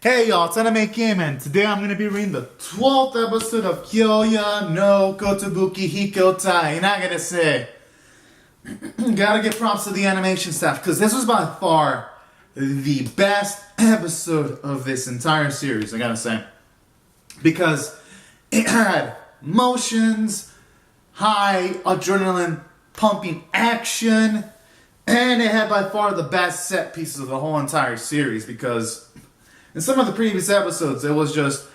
Hey y'all, it's Anime Game, and today I'm going to be reading the 12th episode of Kouya no Kotobuki Hikoutai. And I gotta say, gotta give props to the animation staff, because this was by far the best episode of this entire series, I gotta say. Because it had motions, high adrenaline pumping action, and it had by far the best set pieces of the whole entire series, because in some of the previous episodes, it was just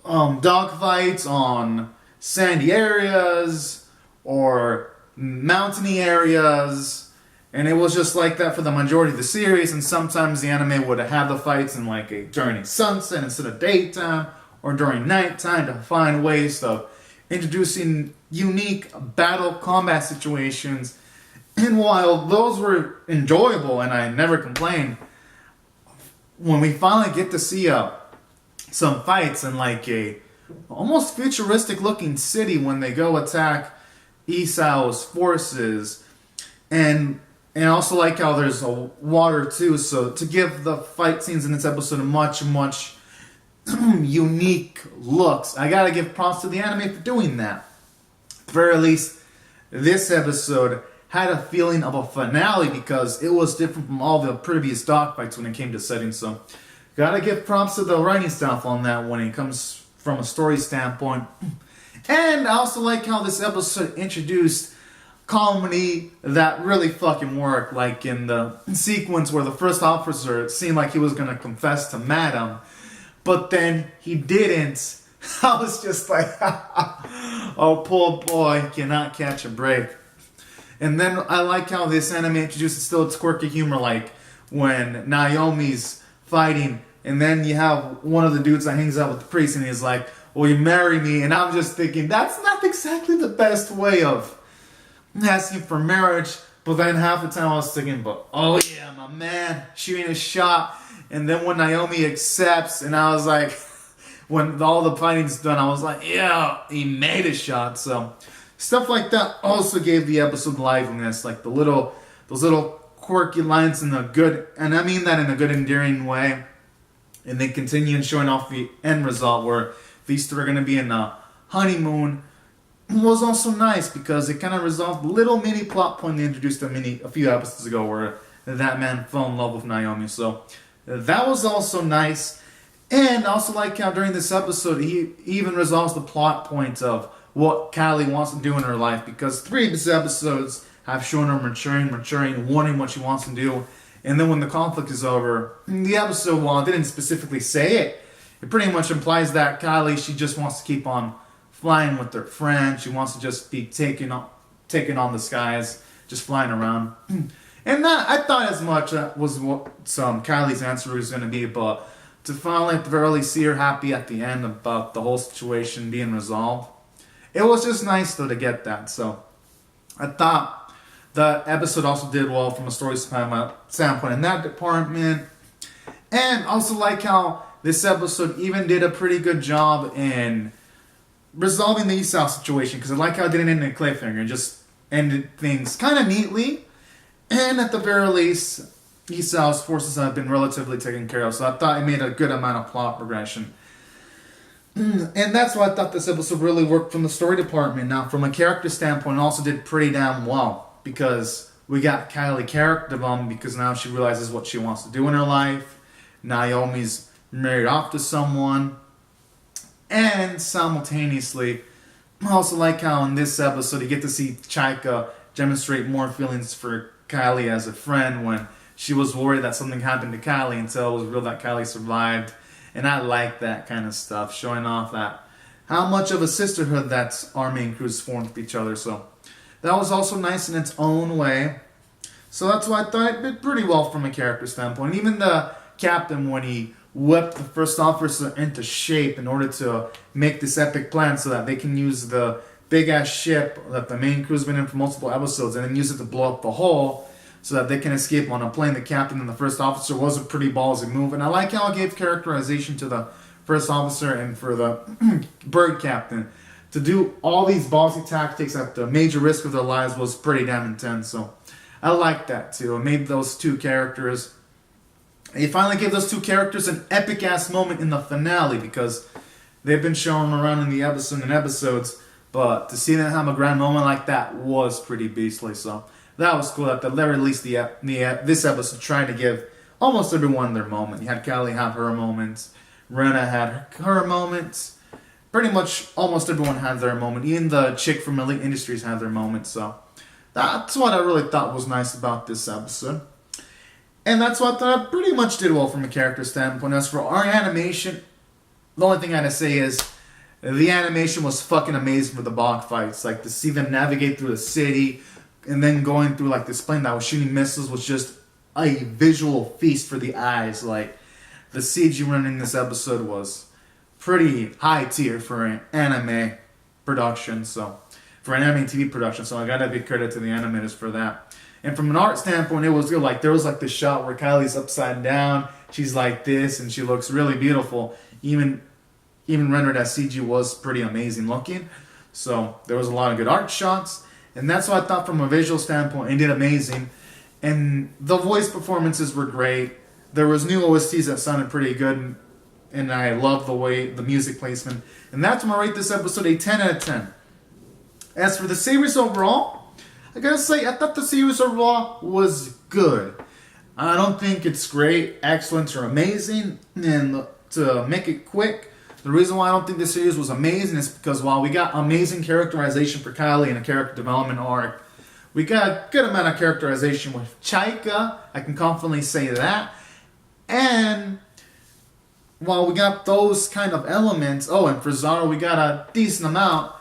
dogfights on sandy areas or mountainy areas, and it was just like that for the majority of the series. And sometimes the anime would have the fights in during sunset instead of daytime, or during nighttime, to find ways of introducing unique battle combat situations. And while those were enjoyable and I never complained, when we finally get to see some fights in a almost futuristic looking city when they go attack Isao's forces, and also like how there's a water too, so to give the fight scenes in this episode a much unique looks. I gotta give props to the anime for doing that. At the very least, this episode had a feeling of a finale because it was different from all the previous dogfights when it came to setting. So, gotta give props to the writing staff on that when it comes from a story standpoint. And I also like how this episode introduced comedy that really fucking worked. Like in the sequence where the first officer seemed like he was gonna confess to Madam, but then he didn't. I was just like, oh, poor boy, cannot catch a break. And then I like how this anime introduces still its quirky humor, like when Naomi's fighting, and then you have one of the dudes that hangs out with the priest, and he's like, "Will you marry me?" And I'm just thinking, that's not exactly the best way of asking for marriage. But then half the time I was thinking, but oh yeah, my man, shooting a shot. And then when Naomi accepts, and I was like, when all the fighting's done, I was like, yeah, he made a shot. So stuff like that also gave the episode liveliness, like those little quirky lines in a good, and I mean that in a good, endearing way. And they continue showing off the end result where these two are going to be in a honeymoon. Was also nice because it kind of resolved a little mini plot point they introduced a few episodes ago where that man fell in love with Naomi. So that was also nice. And also like how during this episode he even resolves the plot point of what Kylie wants to do in her life, because previous episodes have shown her maturing, wanting what she wants to do. And then when the conflict is over, the episode, while it didn't specifically say it, it pretty much implies that Kylie, she just wants to keep on flying with her friend. She wants to just be taking on the skies, just flying around. And that, I thought as much was what Kylie's answer was going to be, but to finally at the very least see her happy at the end about the whole situation being resolved, it was just nice though to get that. So I thought the episode also did well from a story standpoint in that department. And also like how this episode even did a pretty good job in resolving the Isao situation, because I like how it didn't end in a cliffhanger and just ended things kind of neatly. And at the very least, Isao's forces have been relatively taken care of, so I thought it made a good amount of plot progression. And that's why I thought this episode really worked from the story department. Now, from a character standpoint, it also did pretty damn well, because we got Kylie character development, because now she realizes what she wants to do in her life. Naomi's married off to someone. And simultaneously, I also like how in this episode you get to see Chaika demonstrate more feelings for Kylie as a friend, when she was worried that something happened to Kylie until it was real that Kylie survived. And I like that kind of stuff, showing off that how much of a sisterhood that our main crews formed with each other. So that was also nice in its own way. So that's why I thought it did pretty well from a character standpoint. Even the captain, when he whipped the first officer into shape in order to make this epic plan so that they can use the big ass ship that the main crew's been in for multiple episodes and then use it to blow up the hull so that they can escape on a plane. The captain and the first officer was a pretty ballsy move, and I like how it gave characterization to the first officer and for the bird captain to do all these ballsy tactics at the major risk of their lives was pretty damn intense. So I like that too. It made those two characters He finally gave those two characters an epic ass moment in the finale because they've been showing them around in the episodes, but to see them have a grand moment like that was pretty beastly. So that was cool. At the very least, this episode trying to give almost everyone their moment. You had Kylie have her moments, Rena had her moments. Pretty much almost everyone had their moment. Even the chick from Elite Industries had their moment. So that's what I really thought was nice about this episode. And that's what I pretty much did well from a character standpoint. As for our animation, the only thing I had to say is the animation was fucking amazing for the boss fights. Like, to see them navigate through the city and then going through, like, this plane that was shooting missiles was just a visual feast for the eyes. Like, the CG running this episode was pretty high tier for an anime production. So, for an anime TV production. So, I gotta give credit to the animators for that. And from an art standpoint, it was good. Like, there was like this shot where Kylie's upside down, she's like this, and she looks really beautiful. Even rendered as CG was pretty amazing looking. So there was a lot of good art shots, and that's what I thought from a visual standpoint. It did amazing, and the voice performances were great. There was new OSTs that sounded pretty good, and I love the way the music placement. And that's why I rate this episode a 10 out of 10. As for the series overall, I gotta say, I thought the series overall was good. I don't think it's great, excellent, or amazing. And to make it quick, the reason why I don't think the series was amazing is because while we got amazing characterization for Kylie and a character development arc, we got a good amount of characterization with Chaika. I can confidently say that. And while we got those kind of elements, and for Zara we got a decent amount,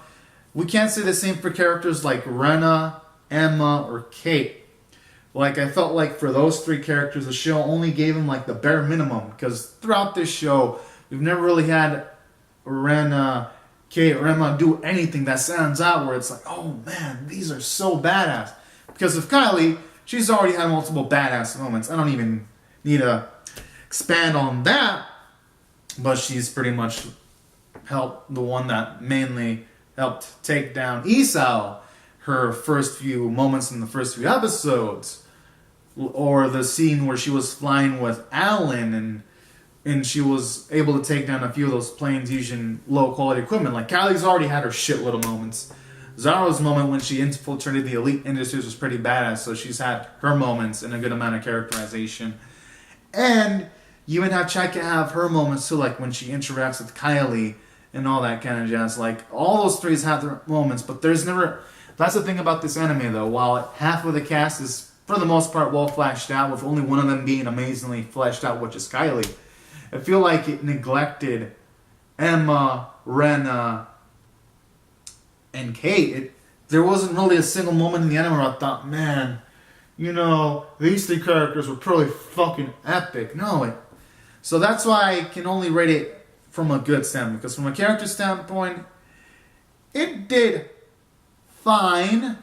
we can't say the same for characters like Rena, Emma, or Kate. Like, I felt like for those three characters, the show only gave them like the bare minimum, because throughout this show, we've never really had Rena, Kate, or Emma do anything that stands out where it's like, oh man, these are so badass. Because of Kylie, she's already had multiple badass moments. I don't even need to expand on that, but she's pretty much helped the one that mainly helped take down Esau. Her first few moments in the first few episodes, or the scene where she was flying with Alan and she was able to take down a few of those planes using low quality equipment. Like, Kylie's already had her shitload of moments. Zara's moment when she infiltrated the Elite Industries was pretty badass, so she's had her moments and a good amount of characterization. And you even have Chaika have her moments too, like when she interacts with Kylie and all that kind of jazz. Like, all those threes have their moments, but there's never... That's the thing about this anime, though. While half of the cast is, for the most part, well fleshed out, with only one of them being amazingly fleshed out, which is Kylie, I feel like it neglected Emma, Rena, and Kate. There wasn't really a single moment in the anime where I thought, man, these three characters were probably fucking epic. No. So that's why I can only rate it from a good standpoint. Because from a character standpoint, it did fine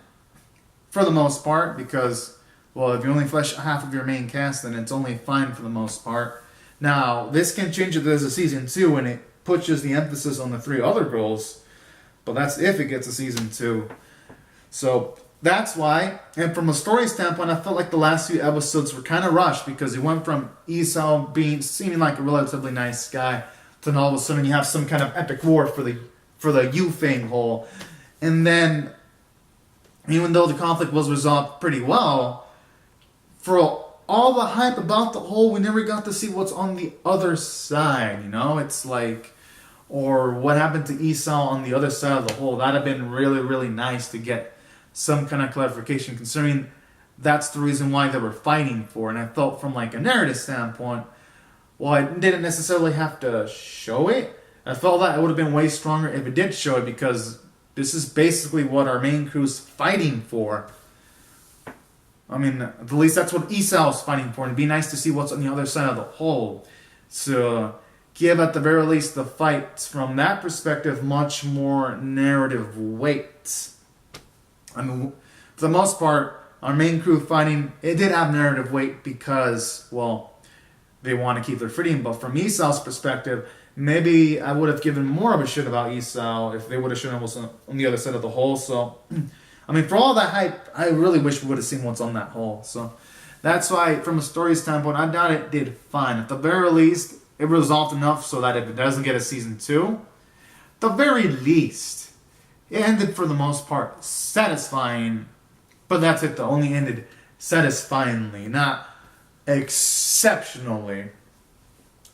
for the most part, because, well, if you only flesh half of your main cast, then it's only fine for the most part. Now, this can change if there's a season 2 and it pushes the emphasis on the three other girls, but that's if it gets a season 2. So that's why. And from a story standpoint, I felt like the last few episodes were kind of rushed, because it went from Esau seeming like a relatively nice guy to all of a sudden you have some kind of epic war for the Yufeng hole. And then, even though the conflict was resolved pretty well, for all the hype about the hole, we never got to see what's on the other side, It's like, or what happened to Esau on the other side of the hole. That'd have been really, really nice to get some kind of clarification, considering that's the reason why they were fighting for. And I felt from like a narrative standpoint, well, I didn't necessarily have to show it. I felt that it would have been way stronger if it did show it, because this is basically what our main crew's fighting for. I mean, at least that's what Esau's fighting for. And it'd be nice to see what's on the other side of the hole. So, give at the very least the fights from that perspective much more narrative weight. I mean, for the most part, our main crew fighting, it did have narrative weight because, well, they want to keep their freedom. But from Esau's perspective, maybe I would have given more of a shit about Esau if they would have shown him what's on the other side of the hole. So, I mean, for all that hype, I really wish we would have seen what's on that hole. So, That's why, from a story standpoint, I doubt it did fine. At the very least, it resolved enough so that if it doesn't get a season 2, the very least, it ended for the most part satisfying. But that's it, though. Only ended satisfyingly, not exceptionally.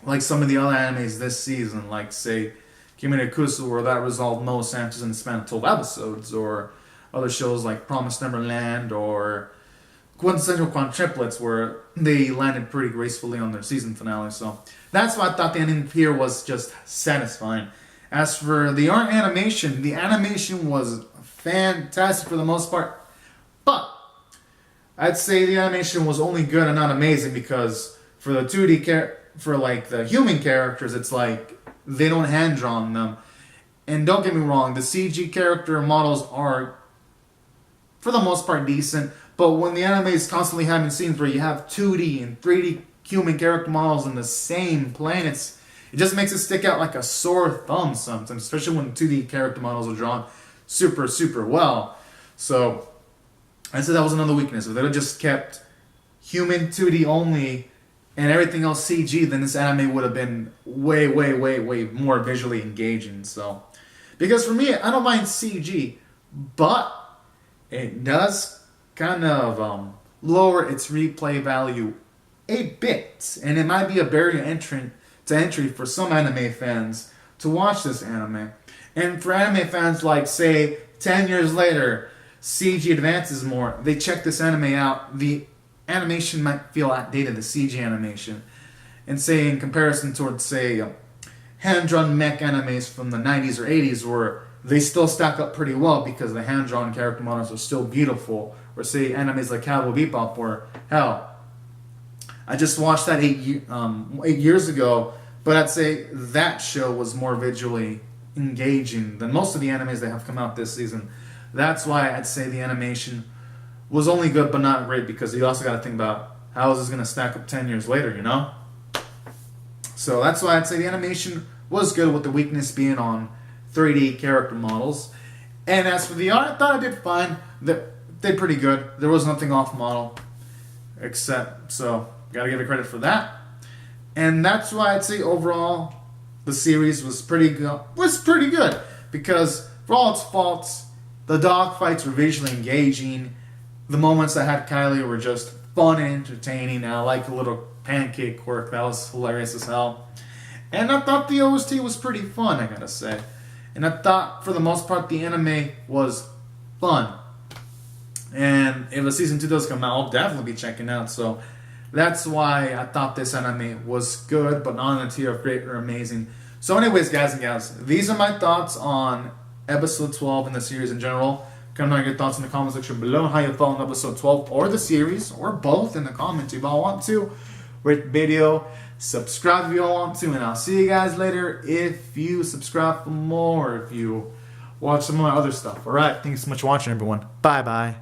Like some of the other animes this season, like, say, Kimi no Kusu, where that resolved most answers in the span of 12 episodes, or other shows like Promised Neverland, or Quintessential Quadruplets, where they landed pretty gracefully on their season finale. So that's why I thought the ending here was just satisfying. As for the art animation, the animation was fantastic for the most part, but I'd say the animation was only good and not amazing, because for the 2D for like the human characters, it's like they don't hand draw them. And don't get me wrong, the CG character models are for the most part decent, but when the anime is constantly having scenes where you have 2D and 3D human character models in the same plane, it just makes it stick out like a sore thumb sometimes, especially when 2D character models are drawn super, super well. So I'd say that was another weakness. If they would have just kept human 2D only and everything else CG, then this anime would have been way, way, way, way more visually engaging. So, because for me, I don't mind CG, but it does kind of lower its replay value a bit, and it might be a barrier to entry for some anime fans to watch this anime. And for anime fans, like, say, 10 years later, CG advances more, they check this anime out, the animation might feel outdated, the CG animation. And say, in comparison towards, say, hand-drawn mech animes from the 90s or 80s, where they still stack up pretty well because the hand-drawn character models are still beautiful. Or say, animes like Cowboy Bebop, where, hell, I just watched that 8 years ago, but I'd say that show was more visually engaging than most of the animes that have come out this season. That's why I'd say the animation was only good but not great, because you also got to think about how is this going to stack up 10 years later, you know? So that's why I'd say the animation was good, with the weakness being on 3D character models. And as for the art, I thought I did fine. They did pretty good. There was nothing off model, except, so got to give it credit for that. And that's why I'd say overall the series was pretty good, because for all its faults, the dogfights were visually engaging. The moments that had Kylie were just fun and entertaining. And I like the little pancake quirk. That was hilarious as hell. And I thought the OST was pretty fun, I gotta say. And I thought, for the most part, the anime was fun. And if a season 2 does come out, I'll definitely be checking out. So that's why I thought this anime was good, but not in the tier of great or amazing. So anyways, guys and gals, these are my thoughts on episode 12 in the series in general. Comment on your thoughts in the comment section below, how you felt on episode 12 or the series, or both in the comments if you all want to. Rate the video, subscribe if you all want to, and I'll see you guys later if you subscribe for more, if you watch some of my other stuff. Alright, thank you so much for watching, everyone. Bye-bye.